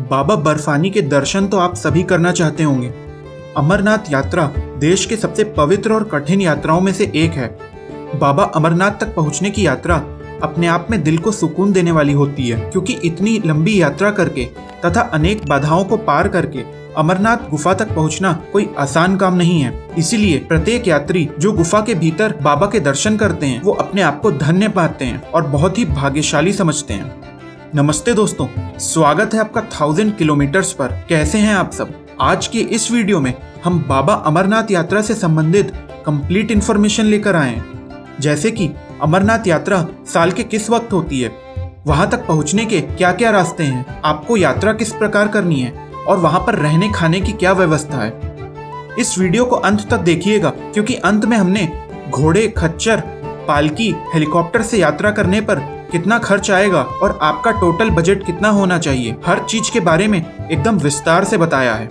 बाबा बर्फानी के दर्शन तो आप सभी करना चाहते होंगे। अमरनाथ यात्रा देश के सबसे पवित्र और कठिन यात्राओं में से एक है। बाबा अमरनाथ तक पहुंचने की यात्रा अपने आप में दिल को सुकून देने वाली होती है, क्योंकि इतनी लंबी यात्रा करके तथा अनेक बाधाओं को पार करके अमरनाथ गुफा तक पहुंचना कोई आसान काम नहीं है। इसीलिए प्रत्येक यात्री जो गुफा के भीतर बाबा के दर्शन करते हैं वो अपने आप को धन्य पाते हैं और बहुत ही भाग्यशाली समझते हैं। नमस्ते दोस्तों, स्वागत है आपका 1000 किलोमीटर्स पर। कैसे हैं आप सब? आज के इस वीडियो में हम बाबा अमरनाथ यात्रा से संबंधित कंप्लीट इन्फॉर्मेशन लेकर आए हैं, जैसे कि अमरनाथ यात्रा साल के किस वक्त होती है, वहां तक पहुंचने के क्या क्या रास्ते हैं, आपको यात्रा किस प्रकार करनी है और वहां पर रहने खाने की क्या व्यवस्था है। इस वीडियो को अंत तक देखिएगा, क्योंकि अंत में हमने घोड़े, खच्चर, पालकी, हेलीकॉप्टर से यात्रा करने पर कितना खर्च आएगा और आपका टोटल बजट कितना होना चाहिए, हर चीज के बारे में एकदम विस्तार से बताया है।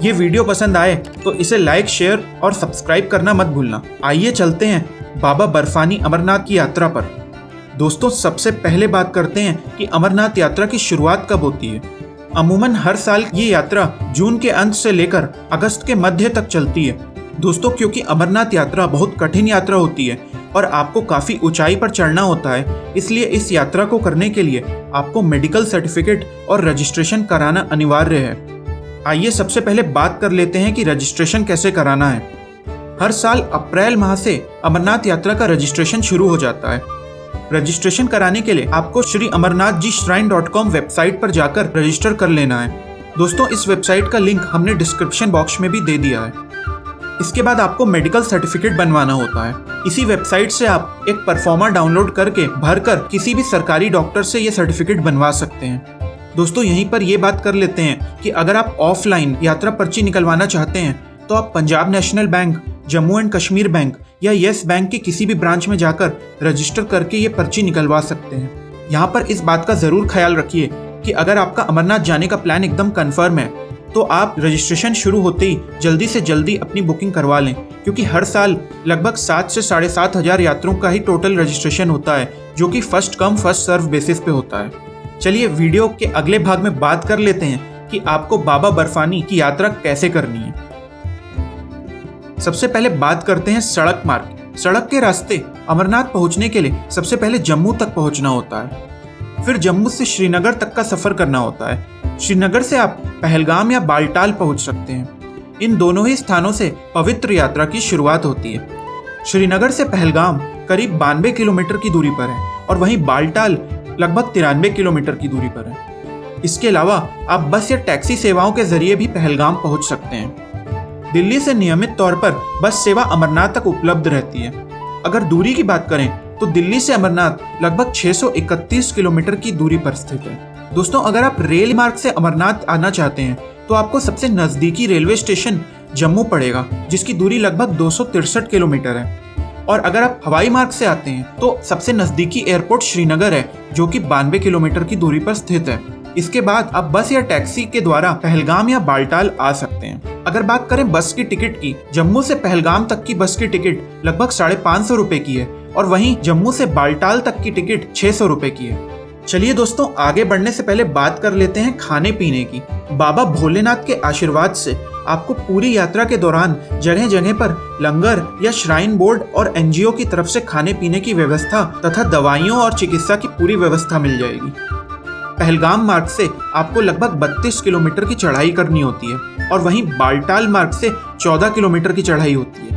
ये वीडियो पसंद आए तो इसे लाइक, शेयर और सब्सक्राइब करना मत भूलना। आइए चलते हैं बाबा बर्फानी अमरनाथ की यात्रा पर। दोस्तों, सबसे पहले बात करते हैं कि अमरनाथ यात्रा की शुरुआत कब होती है। अमूमन हर साल ये यात्रा जून के अंत से लेकर अगस्त के मध्य तक चलती है। दोस्तों, क्योंकि अमरनाथ यात्रा बहुत कठिन यात्रा होती है और आपको काफी ऊंचाई पर चढ़ना होता है, इसलिए इस यात्रा को करने के लिए आपको मेडिकल सर्टिफिकेट और रजिस्ट्रेशन कराना अनिवार्य है। आइए सबसे पहले बात कर लेते हैं कि रजिस्ट्रेशन कैसे कराना है। हर साल अप्रैल माह से अमरनाथ यात्रा का रजिस्ट्रेशन शुरू हो जाता है। रजिस्ट्रेशन कराने के लिए आपको श्री amarnathjishrine.com वेबसाइट पर जाकर रजिस्टर कर लेना है। दोस्तों, इस वेबसाइट का लिंक हमने डिस्क्रिप्शन बॉक्स में भी दे दिया है। इसके बाद आपको मेडिकल सर्टिफिकेट बनवाना होता है। इसी वेबसाइट से आप एक परफॉर्मा डाउनलोड करके भरकर किसी भी सरकारी डॉक्टर से ये सर्टिफिकेट बनवा सकते हैं। दोस्तों, यहीं पर ये बात कर लेते हैं कि अगर आप ऑफलाइन यात्रा पर्ची निकलवाना चाहते हैं तो आप Punjab national bank, Jammu and Kashmir bank या येस बैंक के किसी भी ब्रांच में जाकर रजिस्टर करके ये पर्ची निकलवा सकते हैं। यहाँ पर इस बात का जरूर ख्याल रखिए कि अगर आपका अमरनाथ जाने का प्लान एकदम कंफर्म है तो आप रजिस्ट्रेशन शुरू होते ही जल्दी से जल्दी अपनी बुकिंग करवा लें, क्योंकि हर साल लगभग 7 से 7,500 यात्रियों का ही टोटल रजिस्ट्रेशन होता है, जो कि first come first serve basis पे होता है। चलिए वीडियो के अगले भाग में बात कर लेते हैं कि आपको बाबा बर्फानी की यात्रा कैसे करनी है। सबसे पहले बात करते हैं सड़क मार्ग। सड़क के रास्ते अमरनाथ पहुंचने के लिए सबसे पहले जम्मू तक पहुंचना होता है, फिर जम्मू से श्रीनगर तक का सफर करना होता है। श्रीनगर से आप पहलगाम या बालटाल पहुंच सकते हैं। इन दोनों ही स्थानों से पवित्र यात्रा की शुरुआत होती है। श्रीनगर से पहलगाम करीब 92 किलोमीटर की दूरी पर है और वहीं बालटाल लगभग 93 किलोमीटर की दूरी पर है। इसके अलावा आप बस या टैक्सी सेवाओं के जरिए भी पहलगाम पहुंच सकते हैं। दिल्ली से नियमित तौर पर बस सेवा अमरनाथ तक उपलब्ध रहती है। अगर दूरी की बात करें तो दिल्ली से अमरनाथ लगभग 631 किलोमीटर की दूरी पर स्थित है। दोस्तों, अगर आप रेल मार्ग से अमरनाथ आना चाहते हैं तो आपको सबसे नजदीकी रेलवे स्टेशन जम्मू पड़ेगा, जिसकी दूरी लगभग 263 किलोमीटर है। और अगर आप हवाई मार्ग से आते हैं तो सबसे नजदीकी एयरपोर्ट श्रीनगर है, जो कि 92 किलोमीटर की दूरी पर स्थित है। इसके बाद आप बस या टैक्सी के द्वारा पहलगाम या बालटाल आ सकते हैं। अगर बात करें बस की टिकट की, जम्मू से पहलगाम तक की बस की टिकट लगभग 550 रुपए की है और वहीं जम्मू से बालटाल तक की टिकट 600 रुपए की है। चलिए दोस्तों, आगे बढ़ने से पहले बात कर लेते हैं खाने पीने की। बाबा भोलेनाथ के आशीर्वाद से आपको पूरी यात्रा के दौरान जगह जगह पर लंगर या श्राइन बोर्ड और एनजीओ की तरफ से खाने पीने की व्यवस्था तथा दवाइयों और चिकित्सा की पूरी व्यवस्था मिल जाएगी। पहलगाम मार्ग से आपको लगभग 32 किलोमीटर की चढ़ाई करनी होती है और वहीं बालटाल मार्ग से 14 किलोमीटर की चढ़ाई होती है।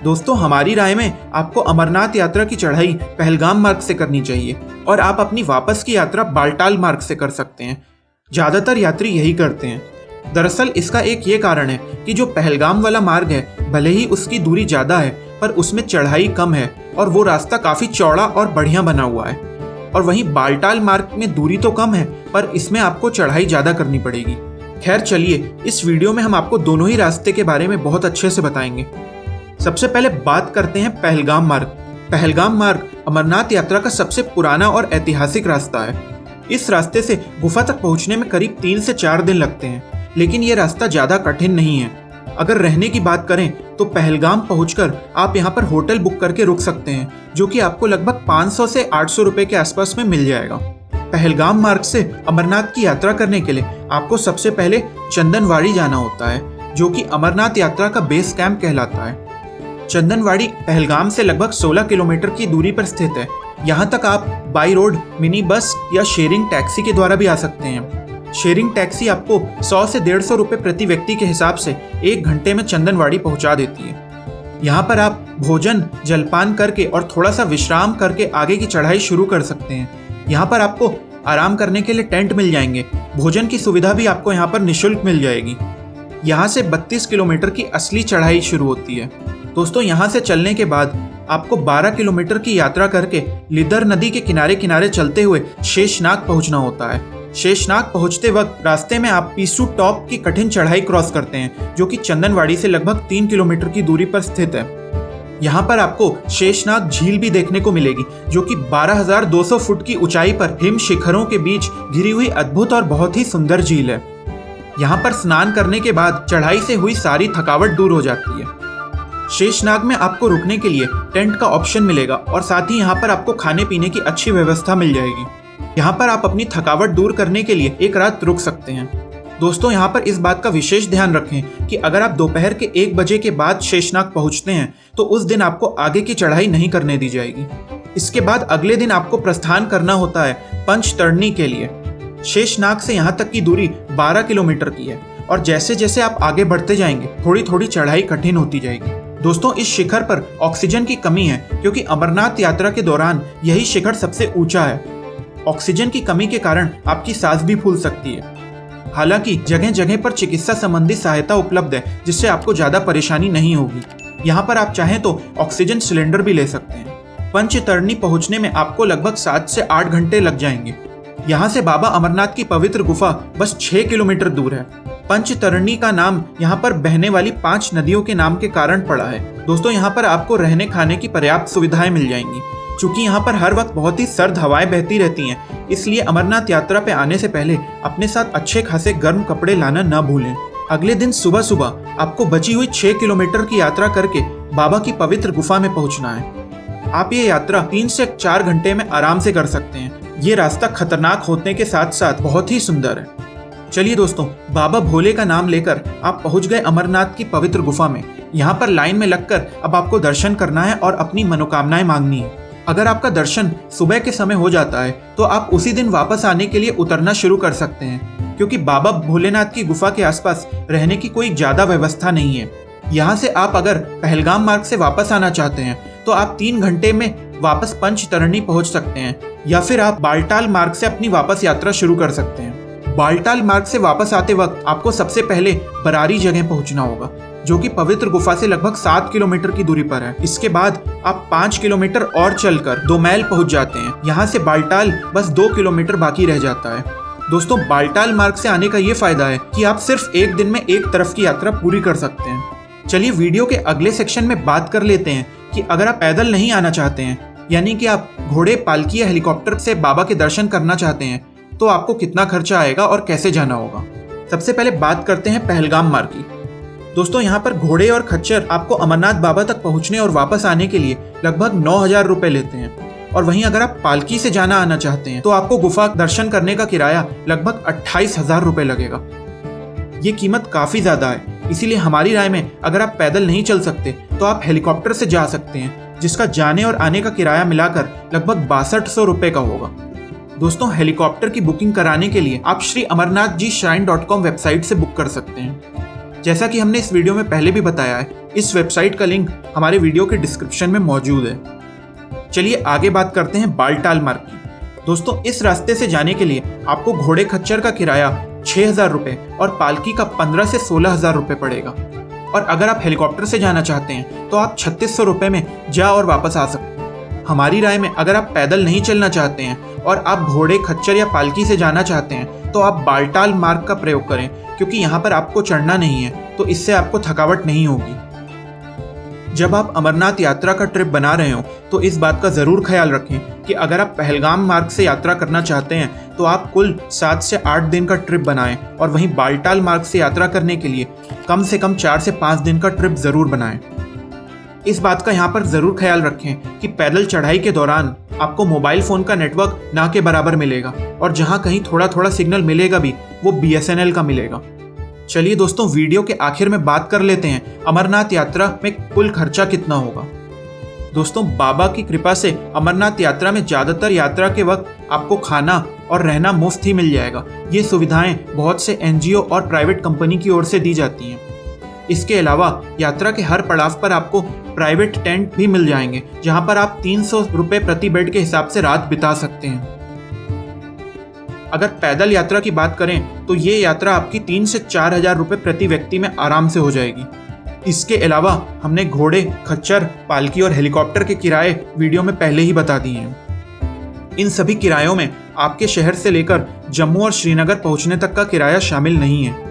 दोस्तों, हमारी राय में आपको अमरनाथ यात्रा की चढ़ाई पहलगाम मार्ग से करनी चाहिए और आप अपनी वापस की यात्रा बालटाल मार्ग से कर सकते हैं। ज्यादातर यात्री यही करते हैं। दरअसल इसका एक ये कारण है कि जो पहलगाम वाला मार्ग है, भले ही उसकी दूरी ज्यादा है पर उसमें चढ़ाई कम है और वो रास्ता काफी चौड़ा और बढ़िया बना हुआ है। और वहीं बालटाल मार्ग में दूरी तो कम है पर इसमें आपको चढ़ाई ज्यादा करनी पड़ेगी। खैर चलिए, इस वीडियो में हम आपको दोनों ही रास्ते के बारे में बहुत अच्छे से बताएंगे। सबसे पहले बात करते हैं पहलगाम मार्ग। पहलगाम मार्ग अमरनाथ यात्रा का सबसे पुराना और ऐतिहासिक रास्ता है। इस रास्ते से गुफा तक पहुंचने में करीब 3 से 4 दिन लगते हैं, लेकिन ये रास्ता ज्यादा कठिन नहीं है। अगर रहने की बात करें तो पहलगाम पहुंचकर आप यहाँ पर होटल बुक करके रुक सकते हैं, जो कि आपको लगभग 500 से 800 रुपए के आसपास में मिल जाएगा। पहलगाम मार्ग से अमरनाथ की यात्रा करने के लिए आपको सबसे पहले चंदनवाड़ी जाना होता है, जो कि अमरनाथ यात्रा का बेस कैंप कहलाता है। चंदनवाड़ी पहलगाम से लगभग 16 किलोमीटर की दूरी पर स्थित है। यहाँ तक आप बाई रोड, मिनी बस या शेयरिंग टैक्सी के द्वारा भी आ सकते हैं। शेयरिंग टैक्सी आपको 100 से 150 रुपये प्रति व्यक्ति के हिसाब से 1 घंटे में चंदनवाड़ी पहुँचा देती है। यहाँ पर आप भोजन जलपान करके और थोड़ा सा विश्राम करके आगे की चढ़ाई शुरू कर सकते हैं। यहाँ पर आपको आराम करने के लिए टेंट मिल जाएंगे। भोजन की सुविधा भी आपको यहाँ पर निःशुल्क मिल जाएगी। यहाँ से 32 किलोमीटर की असली चढ़ाई शुरू होती है। दोस्तों, यहाँ से चलने के बाद आपको 12 किलोमीटर की यात्रा करके लिदर नदी के किनारे किनारे चलते हुए शेषनाग पहुँचना होता है। शेषनाग पहुंचते वक्त रास्ते में आप पीसू टॉप की कठिन चढ़ाई क्रॉस करते हैं, जो कि चंदनवाड़ी से लगभग 3 किलोमीटर की दूरी पर स्थित है। यहाँ पर आपको शेषनाग झील भी देखने को मिलेगी, जो कि 12,200 फुट की ऊंचाई पर हिम शिखरों के बीच घिरी हुई अद्भुत और बहुत ही सुंदर झील है। यहाँ पर स्नान करने के बाद चढ़ाई से हुई सारी थकावट दूर हो जाती है। शेषनाग में आपको रुकने के लिए टेंट का ऑप्शन मिलेगा और साथ ही यहाँ पर आपको खाने पीने की अच्छी व्यवस्था मिल जाएगी। यहाँ पर आप अपनी थकावट दूर करने के लिए एक रात रुक सकते हैं। दोस्तों, यहाँ पर इस बात का विशेष ध्यान रखें कि अगर आप दोपहर के 1 बजे के बाद शेषनाग पहुँचते हैं तो उस दिन आपको आगे की चढ़ाई नहीं करने दी जाएगी। इसके बाद अगले दिन आपको प्रस्थान करना होता है पंचतरणी के लिए। शेषनाग से यहाँ तक की दूरी 12 किलोमीटर की है और जैसे जैसे आप आगे बढ़ते जाएंगे थोड़ी थोड़ी चढ़ाई कठिन होती जाएगी। दोस्तों, इस शिखर पर ऑक्सीजन की कमी है क्योंकि अमरनाथ यात्रा के दौरान यही शिखर सबसे ऊंचा है। ऑक्सीजन की कमी के कारण आपकी सांस भी फूल सकती है। हालांकि जगह जगह पर चिकित्सा संबंधी सहायता उपलब्ध है, जिससे आपको ज्यादा परेशानी नहीं होगी। यहाँ पर आप चाहें तो ऑक्सीजन सिलेंडर भी ले सकते हैं। पंचतरणी पहुँचने में आपको लगभग 7 से 8 घंटे लग जाएंगे। यहाँ से बाबा अमरनाथ की पवित्र गुफा बस 6 किलोमीटर दूर है। पंचतरणी का नाम यहाँ पर बहने वाली 5 नदियों के नाम के कारण पड़ा है। दोस्तों, यहाँ पर आपको रहने खाने की पर्याप्त सुविधाएं मिल जाएंगी। चूंकि यहाँ पर हर वक्त बहुत ही सर्द हवाएं बहती रहती हैं, इसलिए अमरनाथ यात्रा पे आने से पहले अपने साथ अच्छे खासे गर्म कपड़े लाना न भूलें। अगले दिन सुबह सुबह आपको बची हुई 6 किलोमीटर की यात्रा करके बाबा की पवित्र गुफा में पहुंचना है। आप ये यात्रा 3 से 4 घंटे में आराम से कर सकते हैं। ये रास्ता खतरनाक होने के साथ साथ बहुत ही सुंदर है। चलिए दोस्तों, बाबा भोले का नाम लेकर आप पहुंच गए अमरनाथ की पवित्र गुफा में। यहाँ पर लाइन में लगकर अब आपको दर्शन करना है और अपनी मनोकामनाएं मांगनी है। अगर आपका दर्शन सुबह के समय हो जाता है तो आप उसी दिन वापस आने के लिए उतरना शुरू कर सकते हैं, क्योंकि बाबा भोलेनाथ की गुफा के आसपास रहने की कोई ज्यादा व्यवस्था नहीं है। यहाँ से आप अगर पहलगाम मार्ग से वापस आना चाहते हैं तो आप 3 घंटे में वापस पंचतरणी पहुंच सकते हैं, या फिर आप बालटाल मार्ग से अपनी वापस यात्रा शुरू कर सकते हैं। बालटाल मार्ग से वापस आते वक्त आपको सबसे पहले बरारी जगह पहुंचना होगा, जो कि पवित्र गुफा से लगभग 7 किलोमीटर की दूरी पर है। इसके बाद आप 5 किलोमीटर और चलकर 2 मैल पहुंच जाते हैं। यहाँ से बालटाल बस 2 किलोमीटर बाकी रह जाता है। दोस्तों, बालटाल मार्ग से आने का ये फायदा है कि आप सिर्फ एक दिन में एक तरफ की यात्रा पूरी कर सकते हैं। चलिए वीडियो के अगले सेक्शन में बात कर लेते हैं कि अगर आप पैदल नहीं आना चाहते हैं, यानी कि आप घोड़े, पालकी या हेलीकॉप्टर से बाबा के दर्शन करना चाहते हैं, तो आपको कितना खर्चा आएगा और कैसे जाना होगा। सबसे पहले बात करते हैं पहलगाम मार्ग की। दोस्तों, यहाँ पर घोड़े और खच्चर आपको अमरनाथ बाबा तक पहुँचने और वापस आने के लिए लगभग 9,000 रुपये लेते हैं। और वहीं अगर आप पालकी से जाना आना चाहते हैं तो आपको गुफा दर्शन करने का किराया लगभग 28,000 रुपये लगेगा। ये कीमत काफ़ी ज़्यादा है, इसीलिए हमारी राय में अगर आप पैदल नहीं चल सकते तो आप हेलीकॉप्टर से जा सकते हैं, जिसका जाने और आने का किराया मिलाकर लगभग 6200 रुपये का होगा। दोस्तों, हेलीकॉप्टर की बुकिंग कराने के लिए आप श्री amarnathjishrine.com वेबसाइट से बुक कर सकते हैं। जैसा कि हमने इस वीडियो में पहले भी बताया है, इस वेबसाइट का लिंक हमारे वीडियो के डिस्क्रिप्शन में मौजूद है। चलिए आगे बात करते हैं बालटाल मार्ग की। दोस्तों, इस रास्ते से जाने के लिए आपको घोड़े खच्चर का किराया 6,000 रुपये और पालकी का 15 से 16,000 रुपये पड़ेगा। और अगर आप हेलीकॉप्टर से जाना चाहते हैं तो आप 3600 रुपये में जा और वापस आ सकते हैं। हमारी राय में अगर आप पैदल नहीं चलना चाहते हैं और आप घोड़े, खच्चर या पालकी से जाना चाहते हैं तो आप बालटाल मार्ग का प्रयोग करें, क्योंकि यहाँ पर आपको चढ़ना नहीं है, तो इससे आपको थकावट नहीं होगी। जब आप अमरनाथ यात्रा का ट्रिप बना रहे हो तो इस बात का ज़रूर ख्याल रखें कि अगर आप पहलगाम मार्ग से यात्रा करना चाहते हैं तो आप कुल 7 से 8 दिन का ट्रिप बनाएं, और वहीं बालटाल मार्ग से यात्रा करने के लिए कम से कम 4 से 5 दिन का ट्रिप ज़रूर बनाएं। इस बात का यहाँ पर ज़रूर ख्याल रखें कि पैदल चढ़ाई के दौरान आपको मोबाइल फ़ोन का नेटवर्क ना के बराबर मिलेगा और जहाँ कहीं थोड़ा थोड़ा सिग्नल मिलेगा भी वो BSNL का मिलेगा। चलिए दोस्तों, वीडियो के आखिर में बात कर लेते हैं अमरनाथ यात्रा में कुल खर्चा कितना होगा। दोस्तों, बाबा की कृपा से अमरनाथ यात्रा में ज़्यादातर यात्रा के वक्त आपको खाना और रहना मुफ्त ही मिल जाएगा। ये सुविधाएं बहुत से NGO और प्राइवेट कंपनी की ओर से दी जाती हैं। इसके अलावा यात्रा के हर पड़ाव पर आपको प्राइवेट टेंट भी मिल जाएंगे, जहां पर आप 300 रुपये प्रति बेड के हिसाब से रात बिता सकते हैं। अगर पैदल यात्रा की बात करें तो ये यात्रा आपकी 3 से 4 हज़ार रुपये प्रति व्यक्ति में आराम से हो जाएगी। इसके अलावा हमने घोड़े, खच्चर, पालकी और हेलीकॉप्टर के किराए वीडियो में पहले ही बता दिए हैं। इन सभी किरायों में आपके शहर से लेकर जम्मू और श्रीनगर पहुंचने तक का किराया शामिल नहीं है।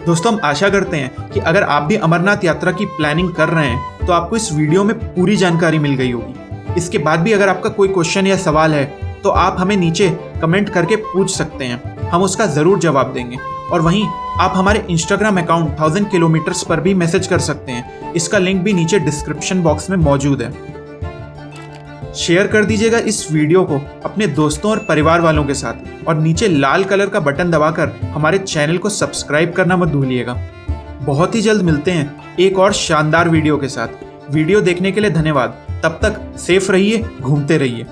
दोस्तों, हम आशा करते हैं कि अगर आप भी अमरनाथ यात्रा की प्लानिंग कर रहे हैं तो आपको इस वीडियो में पूरी जानकारी मिल गई होगी। इसके बाद भी अगर आपका कोई क्वेश्चन या सवाल है तो आप हमें नीचे कमेंट करके पूछ सकते हैं, हम उसका ज़रूर जवाब देंगे। और वहीं आप हमारे इंस्टाग्राम अकाउंट 1000 किलोमीटर्स पर भी मैसेज कर सकते हैं। इसका लिंक भी नीचे डिस्क्रिप्शन बॉक्स में मौजूद है। शेयर कर दीजिएगा इस वीडियो को अपने दोस्तों और परिवार वालों के साथ और नीचे लाल कलर का बटन दबाकर हमारे चैनल को सब्सक्राइब करना मत भूलिएगा। बहुत ही जल्द मिलते हैं एक और शानदार वीडियो के साथ। वीडियो देखने के लिए धन्यवाद। तब तक सेफ रहिए, घूमते रहिए।